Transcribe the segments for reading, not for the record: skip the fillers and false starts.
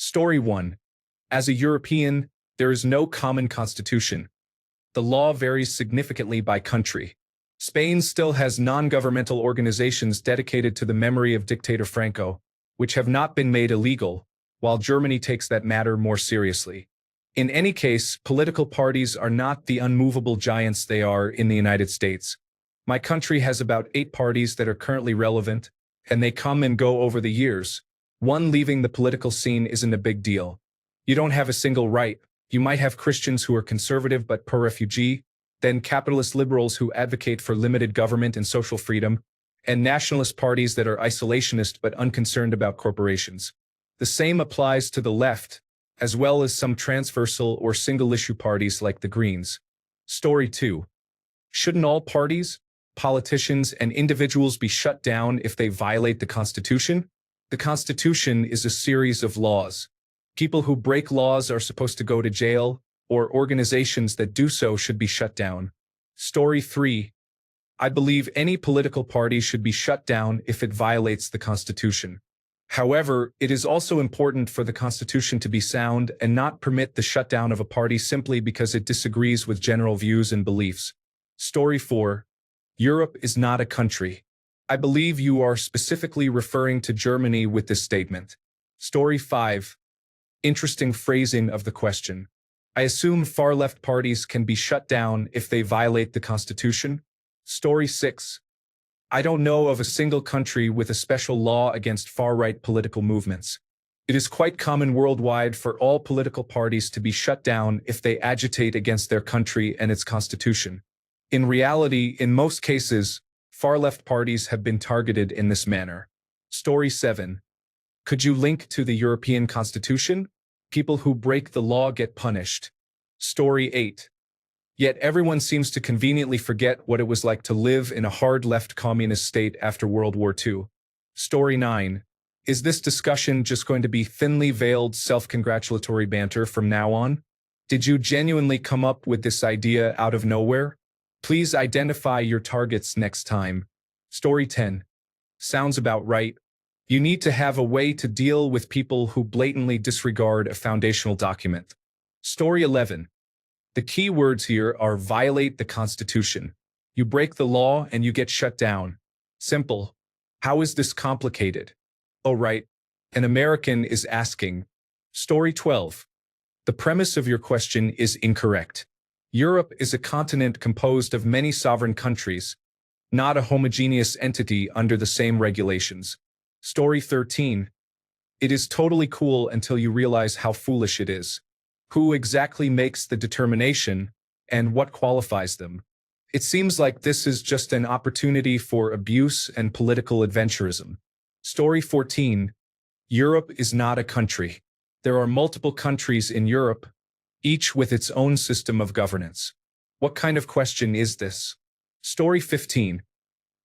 Story 1. As a European, there is no common constitution. The law varies significantly by country. Spain still has non-governmental organizations dedicated to the memory of dictator Franco, which have not been made illegal, while Germany takes that matter more seriously. In any case, political parties are not the unmovable giants they are in the United States. My country has about 8 parties that are currently relevant, and they come and go over the years. One leaving the political scene isn't a big deal. You don't have a single right. You might have Christians who are conservative but pro-refugee, then capitalist liberals who advocate for limited government and social freedom, and nationalist parties that are isolationist but unconcerned about corporations. The same applies to the left, as well as some transversal or single-issue parties like the Greens. Story 2. Shouldn't all parties, politicians, and individuals be shut down if they violate the Constitution? The Constitution is a series of laws. People who break laws are supposed to go to jail, or organizations that do so should be shut down. Story 3. I believe any political party should be shut down if it violates the Constitution. However, it is also important for the Constitution to be sound and not permit the shutdown of a party simply because it disagrees with general views and beliefs. Story 4. Europe is not a country. I believe you are specifically referring to Germany with this statement. Story 5. Interesting phrasing of the question. I assume far-left parties can be shut down if they violate the Constitution? Story 6. I don't know of a single country with a special law against far-right political movements. It is quite common worldwide for all political parties to be shut down if they agitate against their country and its constitution. In reality, in most cases, far-left parties have been targeted in this manner. Story 7. Could you link to the European Constitution? People who break the law get punished. Story 8. Yet everyone seems to conveniently forget what it was like to live in a hard-left communist state after World War II. Story 9. Is this discussion just going to be thinly veiled self-congratulatory banter from now on? Did you genuinely come up with this idea out of nowhere? Please identify your targets next time. Story 10. Sounds about right. You need to have a way to deal with people who blatantly disregard a foundational document. Story 11. The key words here are violate the Constitution. You break the law and you get shut down. Simple. How is this complicated? Oh, right. An American is asking. Story 12. The premise of your question is incorrect. Europe is a continent composed of many sovereign countries, not a homogeneous entity under the same regulations. Story 13. It is totally cool until you realize how foolish it is. Who exactly makes the determination, and what qualifies them? It seems like this is just an opportunity for abuse and political adventurism. Story 14. Europe is not a country. There are multiple countries in Europe, each with its own system of governance. What kind of question is this? Story 15.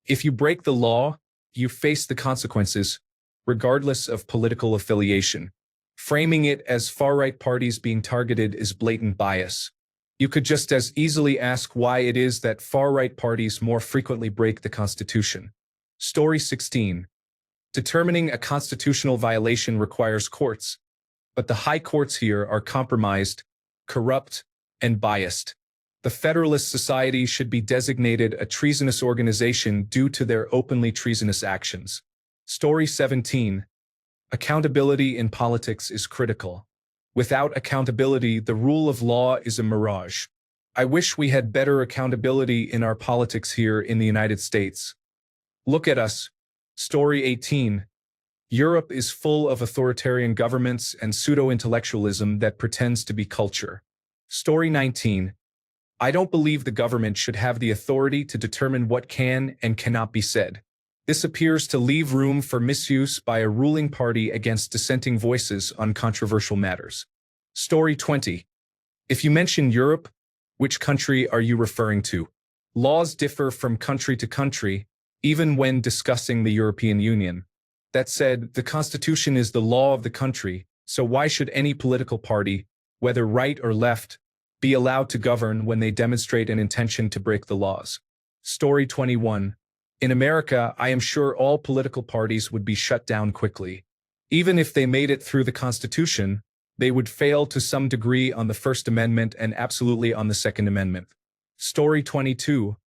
If you break the law, you face the consequences, regardless of political affiliation. Framing it as far-right parties being targeted is blatant bias. You could just as easily ask why it is that far-right parties more frequently break the Constitution. Story 16. Determining a constitutional violation requires courts, but the high courts here are compromised, corrupt, and biased. The Federalist Society should be designated a treasonous organization due to their openly treasonous actions. Story 17. Accountability in politics is critical. Without accountability, the rule of law is a mirage. I wish we had better accountability in our politics here in the United States. Look at us. Story 18. Europe is full of authoritarian governments and pseudo-intellectualism that pretends to be culture. Story 19. I don't believe the government should have the authority to determine what can and cannot be said. This appears to leave room for misuse by a ruling party against dissenting voices on controversial matters. Story 20. If you mention Europe, which country are you referring to? Laws differ from country to country, even when discussing the European Union. That said, the Constitution is the law of the country, so why should any political party, whether right or left, be allowed to govern when they demonstrate an intention to break the laws? Story 21. In America, I am sure all political parties would be shut down quickly. Even if they made it through the Constitution, they would fail to some degree on the First Amendment and absolutely on the Second Amendment. Story 22.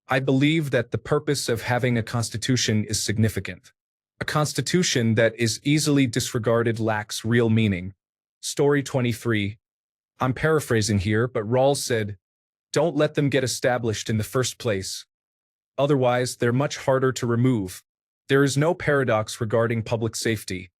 I believe that the purpose of having a constitution is significant. A constitution that is easily disregarded lacks real meaning. Story 23. I'm paraphrasing here, but Rawls said, "Don't let them get established in the first place. Otherwise, they're much harder to remove." There is no paradox regarding public safety.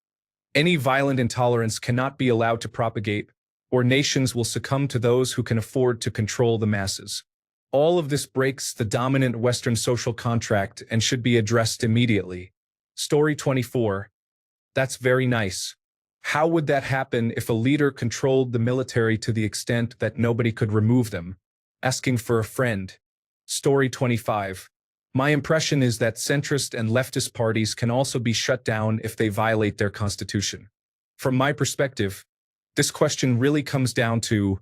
Any violent intolerance cannot be allowed to propagate, or nations will succumb to those who can afford to control the masses. All of this breaks the dominant Western social contract and should be addressed immediately. Story 24. That's very nice. How would that happen if a leader controlled the military to the extent that nobody could remove them? Asking for a friend. Story 25. My impression is that centrist and leftist parties can also be shut down if they violate their constitution. From my perspective, this question really comes down to,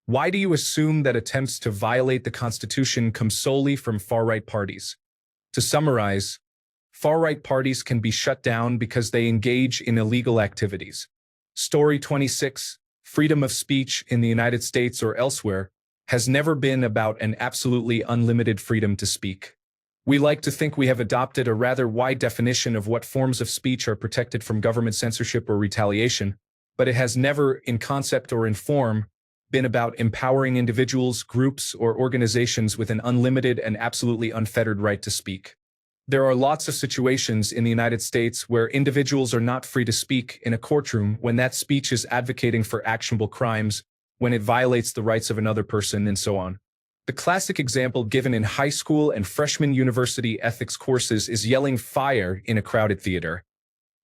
why do you assume that attempts to violate the Constitution come solely from far-right parties? To summarize, far-right parties can be shut down because they engage in illegal activities. Story 26. Freedom of speech in the United States or elsewhere has never been about an absolutely unlimited freedom to speak. We like to think we have adopted a rather wide definition of what forms of speech are protected from government censorship or retaliation, but it has never, in concept or in form, been about empowering individuals, groups, or organizations with an unlimited and absolutely unfettered right to speak. There are lots of situations in the United States where individuals are not free to speak in a courtroom when that speech is advocating for actionable crimes, when it violates the rights of another person, and so on. The classic example given in high school and freshman university ethics courses is yelling "fire" in a crowded theater.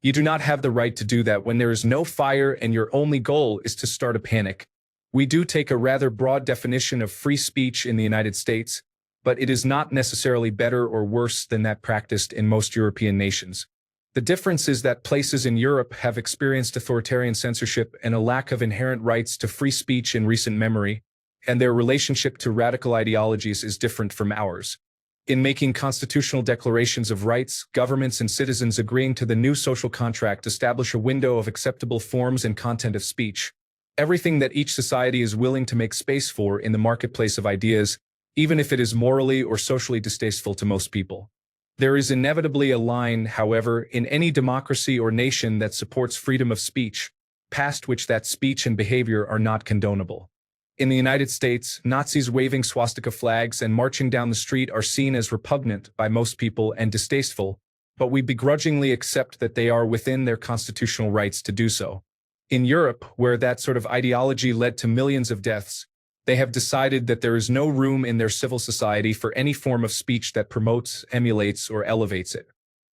You do not have the right to do that when there is no fire and your only goal is to start a panic. We do take a rather broad definition of free speech in the United States, but it is not necessarily better or worse than that practiced in most European nations. The difference is that places in Europe have experienced authoritarian censorship and a lack of inherent rights to free speech in recent memory, and their relationship to radical ideologies is different from ours. In making constitutional declarations of rights, governments and citizens agreeing to the new social contract establish a window of acceptable forms and content of speech. Everything that each society is willing to make space for in the marketplace of ideas, even if it is morally or socially distasteful to most people. There is inevitably a line, however, in any democracy or nation that supports freedom of speech, past which that speech and behavior are not condonable. In the United States, Nazis waving swastika flags and marching down the street are seen as repugnant by most people and distasteful, but we begrudgingly accept that they are within their constitutional rights to do so. In Europe, where that sort of ideology led to millions of deaths, they have decided that there is no room in their civil society for any form of speech that promotes, emulates, or elevates it.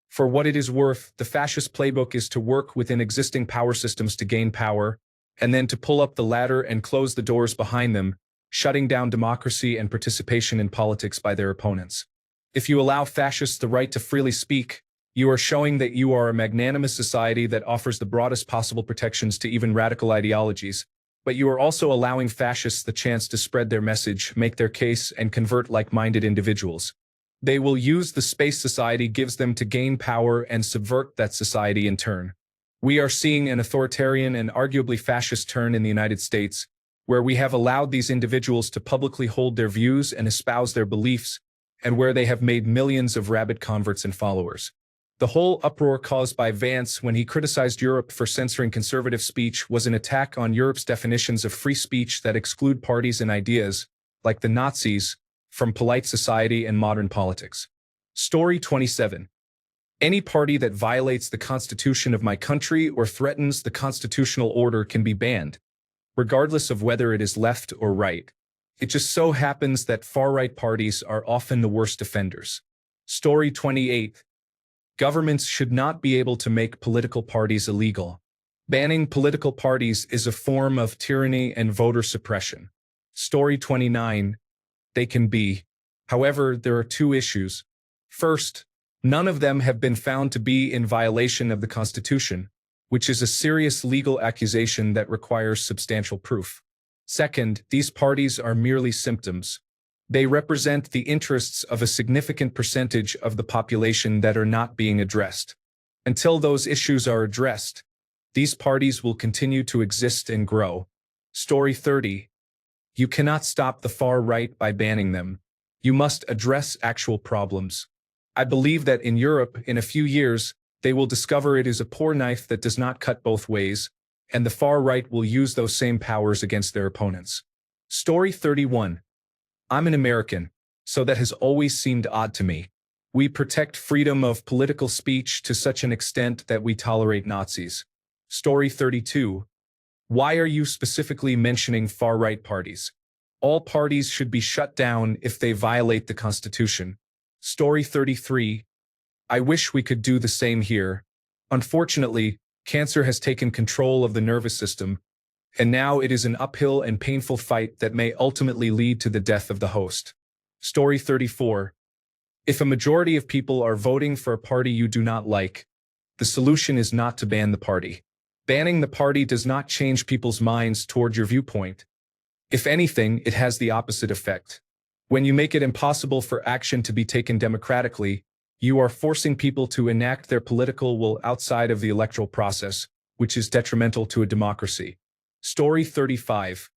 For what it is worth, the fascist playbook is to work within existing power systems to gain power, and then to pull up the ladder and close the doors behind them, shutting down democracy and participation in politics by their opponents. If you allow fascists the right to freely speak, you are showing that you are a magnanimous society that offers the broadest possible protections to even radical ideologies, but you are also allowing fascists the chance to spread their message, make their case, and convert like-minded individuals. They will use the space society gives them to gain power and subvert that society in turn. We are seeing an authoritarian and arguably fascist turn in the United States, where we have allowed these individuals to publicly hold their views and espouse their beliefs, and where they have made millions of rabid converts and followers. The whole uproar caused by Vance when he criticized Europe for censoring conservative speech was an attack on Europe's definitions of free speech that exclude parties and ideas, like the Nazis, from polite society and modern politics. Story 27. Any party that violates the Constitution of my country or threatens the constitutional order can be banned, regardless of whether it is left or right. It just so happens that far-right parties are often the worst offenders. Story 28. Governments should not be able to make political parties illegal. Banning political parties is a form of tyranny and voter suppression. Story 29. They can be. However, there are two issues. First, none of them have been found to be in violation of the Constitution, which is a serious legal accusation that requires substantial proof. Second, these parties are merely symptoms. They represent the interests of a significant percentage of the population that are not being addressed. Until those issues are addressed, these parties will continue to exist and grow. Story 30. You cannot stop the far right by banning them. You must address actual problems. I believe that in Europe, in a few years, they will discover it is a poor knife that does not cut both ways, and the far right will use those same powers against their opponents. Story 31. I'm an American, so that has always seemed odd to me. We protect freedom of political speech to such an extent that we tolerate Nazis. Story 32. Why are you specifically mentioning far-right parties? All parties should be shut down if they violate the Constitution. Story 33. I wish we could do the same here. Unfortunately, cancer has taken control of the nervous system, and now it is an uphill and painful fight that may ultimately lead to the death of the host. Story 34. If a majority of people are voting for a party you do not like, the solution is not to ban the party. Banning the party does not change people's minds toward your viewpoint. If anything, it has the opposite effect. When you make it impossible for action to be taken democratically, you are forcing people to enact their political will outside of the electoral process, which is detrimental to a democracy. Story 35.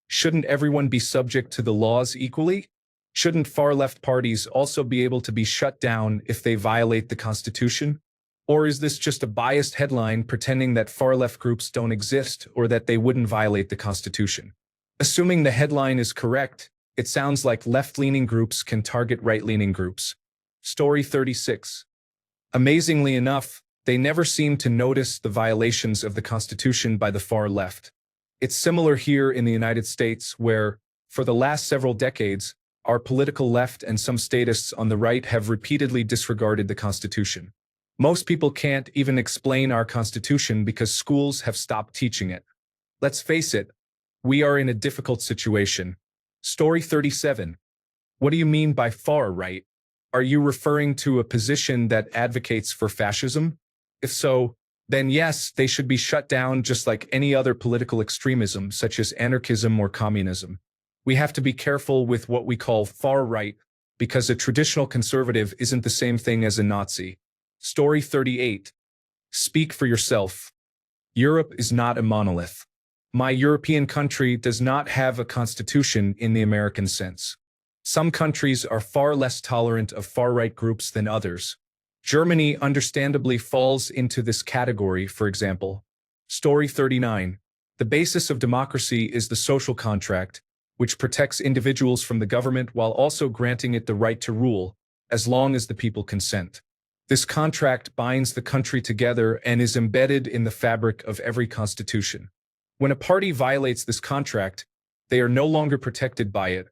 Shouldn't everyone be subject to the laws equally? Shouldn't far-left parties also be able to be shut down if they violate the Constitution? Or is this just a biased headline pretending that far-left groups don't exist or that they wouldn't violate the Constitution? Assuming the headline is correct, it sounds like left-leaning groups can target right-leaning groups. Story 36. Amazingly enough, they never seem to notice the violations of the Constitution by the far left. It's similar here in the United States where, for the last several decades, our political left and some statists on the right have repeatedly disregarded the Constitution. Most people can't even explain our Constitution because schools have stopped teaching it. Let's face it, we are in a difficult situation. Story 37. What do you mean by far right? Are you referring to a position that advocates for fascism? If so, then yes, they should be shut down just like any other political extremism, such as anarchism or communism. We have to be careful with what we call far right, because a traditional conservative isn't the same thing as a Nazi. Story 38. Speak for yourself. Europe is not a monolith. My European country does not have a constitution in the American sense. Some countries are far less tolerant of far-right groups than others. Germany understandably falls into this category, for example. Story 39. The basis of democracy is the social contract, which protects individuals from the government while also granting it the right to rule, as long as the people consent. This contract binds the country together and is embedded in the fabric of every constitution. When a party violates this contract, they are no longer protected by it,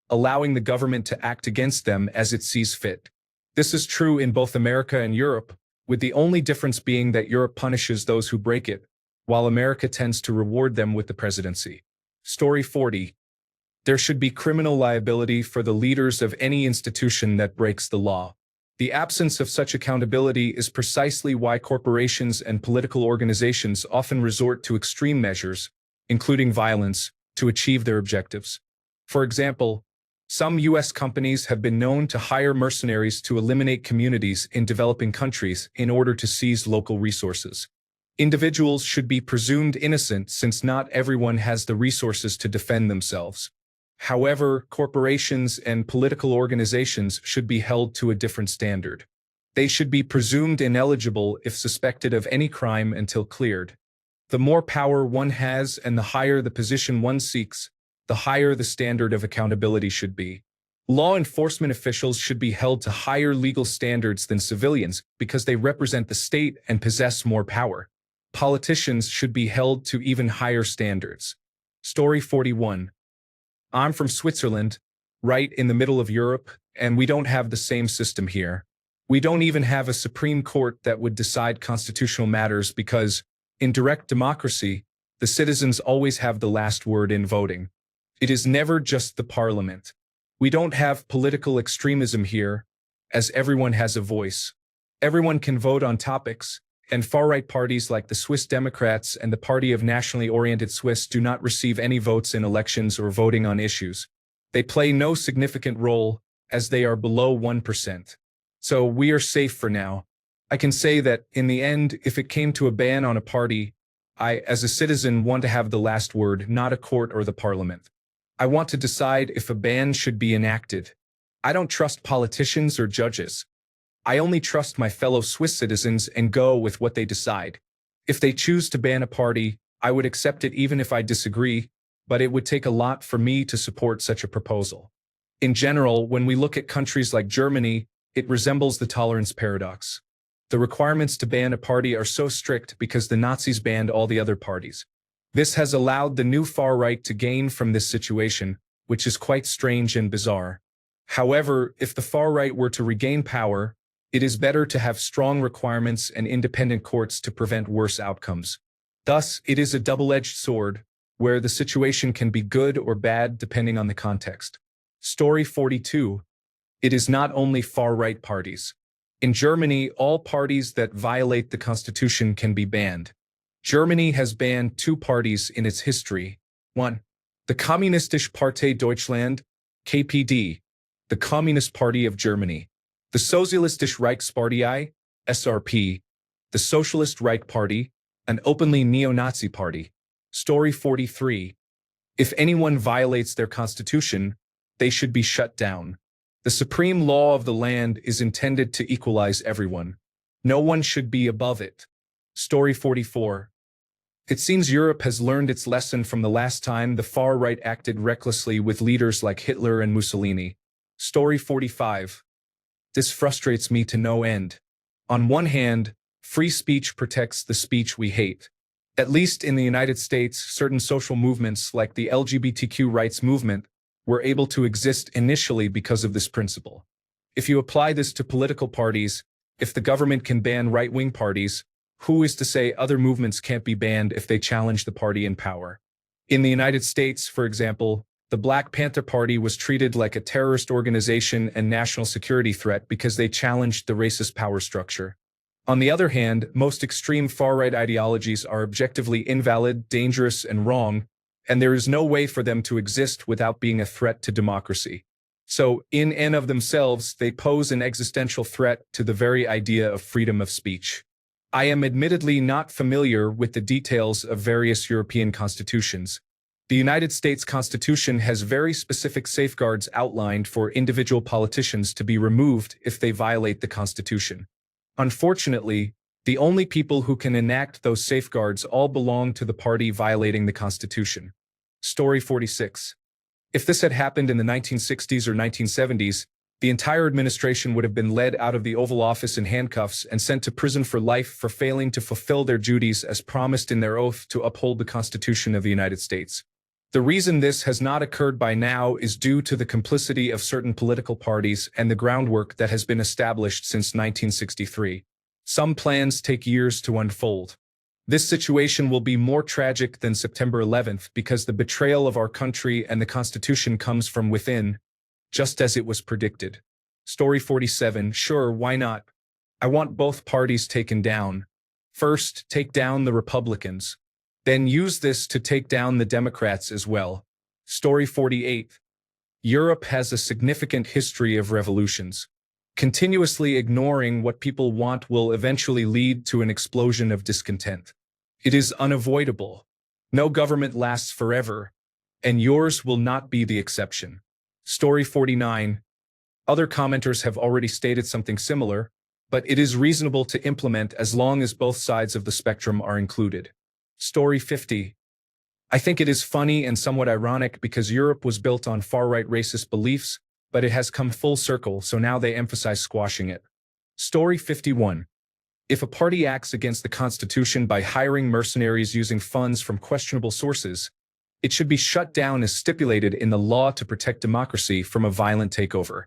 allowing the government to act against them as it sees fit. This is true in both America and Europe, with the only difference being that Europe punishes those who break it, while America tends to reward them with the presidency. Story 40. There should be criminal liability for the leaders of any institution that breaks the law. The absence of such accountability is precisely why corporations and political organizations often resort to extreme measures, including violence, to achieve their objectives. For example, some U.S. companies have been known to hire mercenaries to eliminate communities in developing countries in order to seize local resources. Individuals should be presumed innocent since not everyone has the resources to defend themselves. However, corporations and political organizations should be held to a different standard. They should be presumed ineligible if suspected of any crime until cleared. The more power one has and the higher the position one seeks, the higher the standard of accountability should be. Law enforcement officials should be held to higher legal standards than civilians because they represent the state and possess more power. Politicians should be held to even higher standards. Story 41. I'm from Switzerland, right in the middle of Europe, and we don't have the same system here. We don't even have a Supreme Court that would decide constitutional matters because, in direct democracy, the citizens always have the last word in voting. It is never just the parliament. We don't have political extremism here, as everyone has a voice. Everyone can vote on topics, and far-right parties like the Swiss Democrats and the Party of Nationally Oriented Swiss do not receive any votes in elections or voting on issues. They play no significant role, as they are below 1%. So we are safe for now. I can say that, in the end, if it came to a ban on a party, I, as a citizen, want to have the last word, not a court or the parliament. I want to decide if a ban should be enacted. I don't trust politicians or judges. I only trust my fellow Swiss citizens and go with what they decide. If they choose to ban a party, I would accept it even if I disagree, but it would take a lot for me to support such a proposal. In general, when we look at countries like Germany, it resembles the tolerance paradox. The requirements to ban a party are so strict because the Nazis banned all the other parties. This has allowed the new far right to gain from this situation, which is quite strange and bizarre. However, if the far right were to regain power, it is better to have strong requirements and independent courts to prevent worse outcomes. Thus, it is a double-edged sword, where the situation can be good or bad depending on the context. Story 42. It is not only far-right parties. In Germany, all parties that violate the constitution can be banned. Germany has banned 2 parties in its history. 1. The Kommunistische Partei Deutschland, KPD, the Communist Party of Germany. The Sozialistische Reichspartei, SRP, the Socialist Reich Party, an openly neo-Nazi party. Story 43. If anyone violates their constitution, they should be shut down. The supreme law of the land is intended to equalize everyone. No one should be above it. Story 44. It seems Europe has learned its lesson from the last time the far right acted recklessly with leaders like Hitler and Mussolini. Story 45. This frustrates me to no end. On one hand, free speech protects the speech we hate. At least in the United States, certain social movements like the LGBTQ rights movement were able to exist initially because of this principle. If you apply this to political parties, if the government can ban right-wing parties, who is to say other movements can't be banned if they challenge the party in power? In the United States, for example, the Black Panther Party was treated like a terrorist organization and national security threat because they challenged the racist power structure. On the other hand, most extreme far-right ideologies are objectively invalid, dangerous, and wrong, and there is no way for them to exist without being a threat to democracy. So, in and of themselves, they pose an existential threat to the very idea of freedom of speech. I am admittedly not familiar with the details of various European constitutions. The United States Constitution has very specific safeguards outlined for individual politicians to be removed if they violate the Constitution. Unfortunately, the only people who can enact those safeguards all belong to the party violating the Constitution. Story 46. If this had happened in the 1960s or 1970s, the entire administration would have been led out of the Oval Office in handcuffs and sent to prison for life for failing to fulfill their duties as promised in their oath to uphold the Constitution of the United States. The reason this has not occurred by now is due to the complicity of certain political parties and the groundwork that has been established since 1963. Some plans take years to unfold. This situation will be more tragic than September 11th because the betrayal of our country and the Constitution comes from within, just as it was predicted. Story 47. Sure, why not? I want both parties taken down. First, take down the Republicans. Then use this to take down the Democrats as well. Story 48. Europe has a significant history of revolutions. Continuously ignoring what people want will eventually lead to an explosion of discontent. It is unavoidable. No government lasts forever, and yours will not be the exception. Story 49. Other commenters have already stated something similar, but it is reasonable to implement as long as both sides of the spectrum are included. Story 50. I think it is funny and somewhat ironic because Europe was built on far-right racist beliefs, but it has come full circle, so now they emphasize squashing it. Story 51. If a party acts against the Constitution by hiring mercenaries using funds from questionable sources, it should be shut down as stipulated in the law to protect democracy from a violent takeover.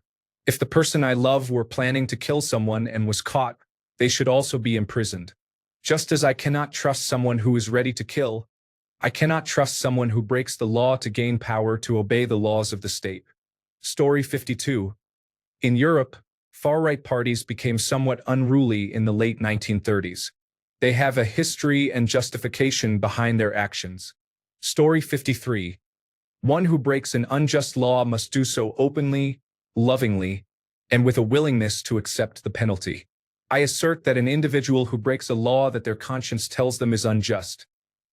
If the person I love were planning to kill someone and was caught, they should also be imprisoned. Just as I cannot trust someone who is ready to kill, I cannot trust someone who breaks the law to gain power to obey the laws of the state. Story 52. In Europe, far-right parties became somewhat unruly in the late 1930s. They have a history and justification behind their actions. Story 53. One who breaks an unjust law must do so openly, lovingly, and with a willingness to accept the penalty. I assert that an individual who breaks a law that their conscience tells them is unjust,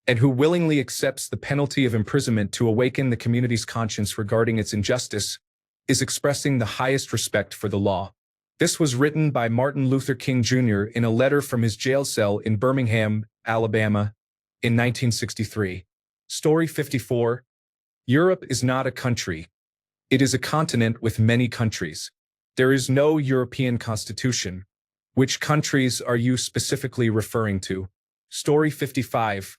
and who willingly accepts the penalty of imprisonment to awaken the community's conscience regarding its injustice, is expressing the highest respect for the law. This was written by Martin Luther King Jr. in a letter from his jail cell in Birmingham, Alabama, in 1963. Story 54. Europe is not a country. It is a continent with many countries. There is no European constitution. Which countries are you specifically referring to? Story 55.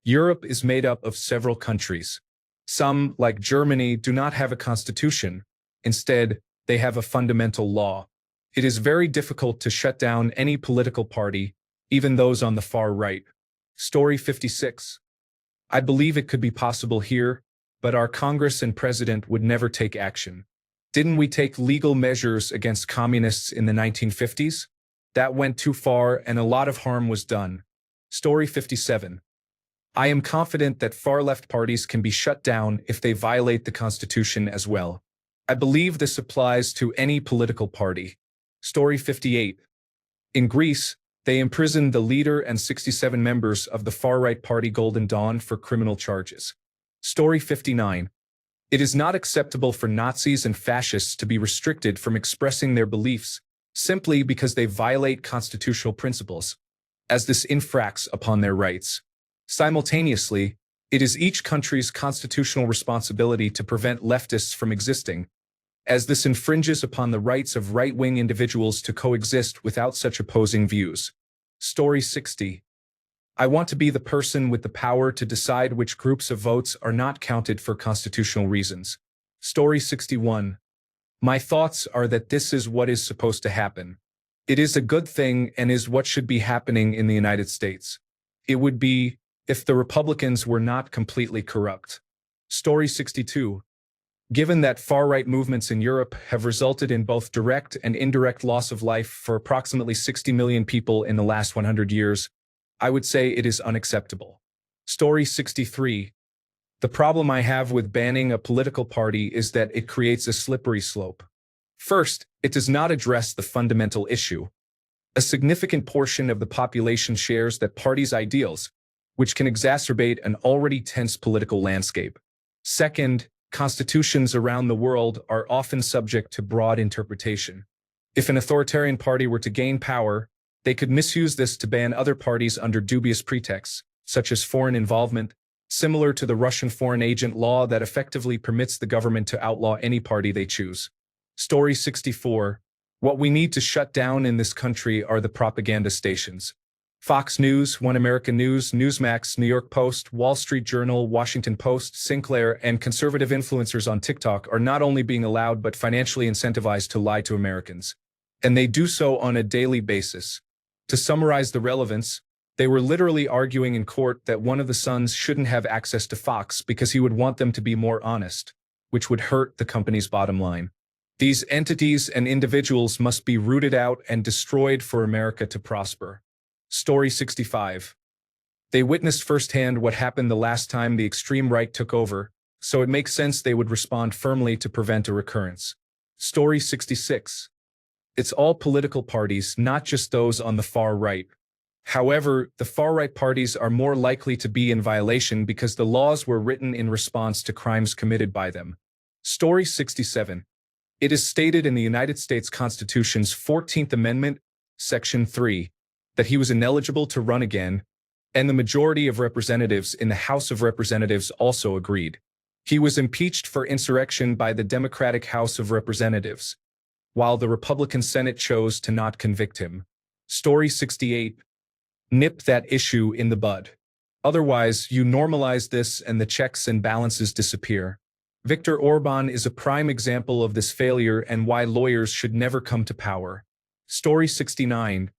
Europe is made up of several countries. Some, like Germany, do not have a constitution. Instead, they have a fundamental law. It is very difficult to shut down any political party, even those on the far right. Story 56. I believe it could be possible here, but our Congress and President would never take action. Didn't we take legal measures against communists in the 1950s? That went too far and a lot of harm was done. Story 57. I am confident that far-left parties can be shut down if they violate the Constitution as well. I believe this applies to any political party. Story 58. In Greece, they imprisoned the leader and 67 members of the far-right party Golden Dawn for criminal charges. Story 59. It is not acceptable for Nazis and fascists to be restricted from expressing their beliefs simply because they violate constitutional principles, as this infracts upon their rights. Simultaneously, it is each country's constitutional responsibility to prevent leftists from existing, as this infringes upon the rights of right-wing individuals to coexist without such opposing views. Story 60. I want to be the person with the power to decide which groups of votes are not counted for constitutional reasons. Story 61. My thoughts are that this is what is supposed to happen. It is a good thing and is what should be happening in the United States. It would be if the Republicans were not completely corrupt. Story 62. Given that far-right movements in Europe have resulted in both direct and indirect loss of life for approximately 60 million people in the last 100 years, I would say it is unacceptable. Story 63. The problem I have with banning a political party is that it creates a slippery slope. First, it does not address the fundamental issue. A significant portion of the population shares that party's ideals, which can exacerbate an already tense political landscape. Second, constitutions around the world are often subject to broad interpretation. If an authoritarian party were to gain power, they could misuse this to ban other parties under dubious pretexts, such as foreign involvement, similar to the Russian foreign agent law that effectively permits the government to outlaw any party they choose. Story 64. What we need to shut down in this country are the propaganda stations. Fox News, One American News, Newsmax, New York Post, Wall Street Journal, Washington Post, Sinclair, and conservative influencers on TikTok are not only being allowed but financially incentivized to lie to Americans. And they do so on a daily basis. To summarize the relevance, they were literally arguing in court that one of the sons shouldn't have access to Fox because he would want them to be more honest, which would hurt the company's bottom line. These entities and individuals must be rooted out and destroyed for America to prosper. Story 65. They witnessed firsthand what happened the last time the extreme right took over, so it makes sense they would respond firmly to prevent a recurrence. Story 66. It's all political parties, not just those on the far right. However, the far-right parties are more likely to be in violation because the laws were written in response to crimes committed by them. Story 67. It is stated in the United States Constitution's 14th Amendment, Section 3, that he was ineligible to run again, and the majority of representatives in the House of Representatives also agreed. He was impeached for insurrection by the Democratic House of Representatives, while the Republican Senate chose to not convict him. Story 68. Nip that issue in the bud. Otherwise, you normalize this and the checks and balances disappear. Viktor Orban is a prime example of this failure and why lawyers should never come to power. Story 69.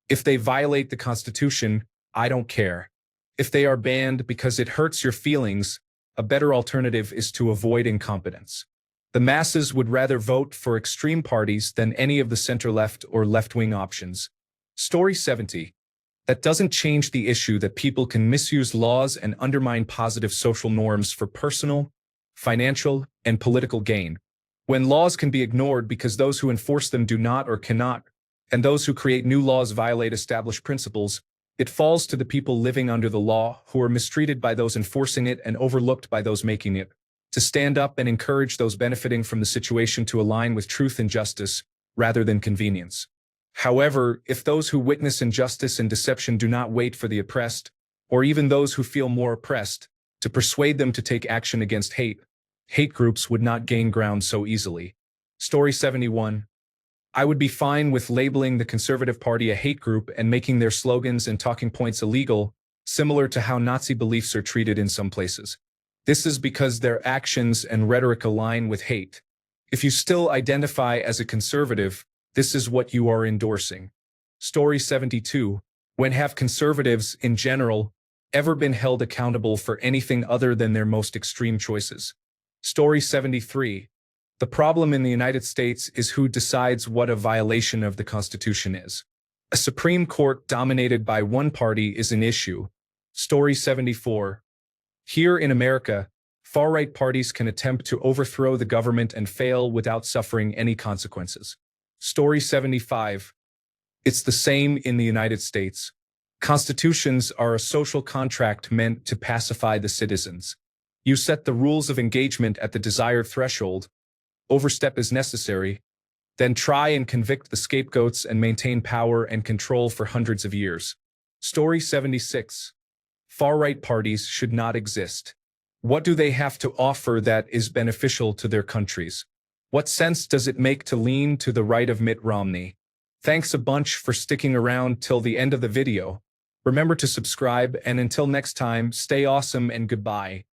If they violate the Constitution, I don't care. If they are banned because it hurts your feelings, a better alternative is to avoid incompetence. The masses would rather vote for extreme parties than any of the center-left or left-wing options. Story 70. That doesn't change the issue that people can misuse laws and undermine positive social norms for personal, financial, and political gain. When laws can be ignored because those who enforce them do not or cannot, and those who create new laws violate established principles, it falls to the people living under the law who are mistreated by those enforcing it and overlooked by those making it, to stand up and encourage those benefiting from the situation to align with truth and justice, rather than convenience. However, if those who witness injustice and deception do not wait for the oppressed, or even those who feel more oppressed, to persuade them to take action against hate, hate groups would not gain ground so easily. Story 71. I would be fine with labeling the Conservative Party a hate group and making their slogans and talking points illegal, similar to how Nazi beliefs are treated in some places. This is because their actions and rhetoric align with hate. If you still identify as a conservative, this is what you are endorsing. Story 72. When have conservatives, in general, ever been held accountable for anything other than their most extreme choices? Story 73. The problem in the United States is who decides what a violation of the Constitution is. A Supreme Court dominated by one party is an issue. Story 74. Here in America, far-right parties can attempt to overthrow the government and fail without suffering any consequences. Story 75. It's the same in the United States. Constitutions are a social contract meant to pacify the citizens. You set the rules of engagement at the desired threshold, overstep is necessary, then try and convict the scapegoats and maintain power and control for hundreds of years. Story 76. Far-right parties should not exist. What do they have to offer that is beneficial to their countries? What sense does it make to lean to the right of Mitt Romney? Thanks a bunch for sticking around till the end of the video. Remember to subscribe, and until next time, stay awesome and goodbye.